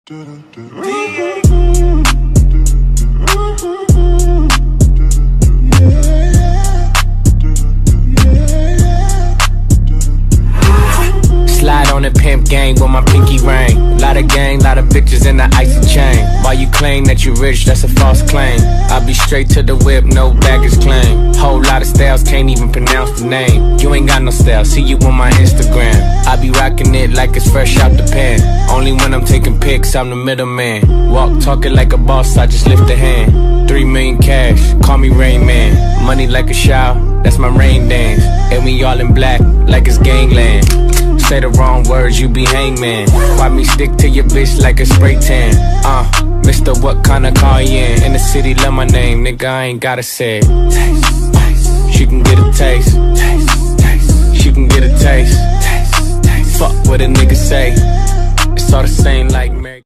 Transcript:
Slide on the pimp gang with my pinky ring. Lot of gang, lot of bitches in the icy chain. While you claim that you rich, that's a false claim. I be straight to the whip, no baggage claim. Whole lot of styles, can't even pronounce the name. You ain't got no style, see you on my Instagram. I be rocking it like it's fresh out the pen. Only when I'm taking pics, I'm the middleman. Walk talking like a boss, I just lift a hand. 3 million cash, call me Rain Man. Money like a shower, that's my rain dance. And we all in black, like it's gangland. Say the wrong words, you be hangman. Why me stick to your bitch like a spray tan? Mister, what kind of car you in the city, love my name, nigga, I ain't gotta say it. Taste, taste. She can get a taste. Taste, taste. She can get a taste. Taste, taste. Fuck what a nigga say. It's all the same like Mary.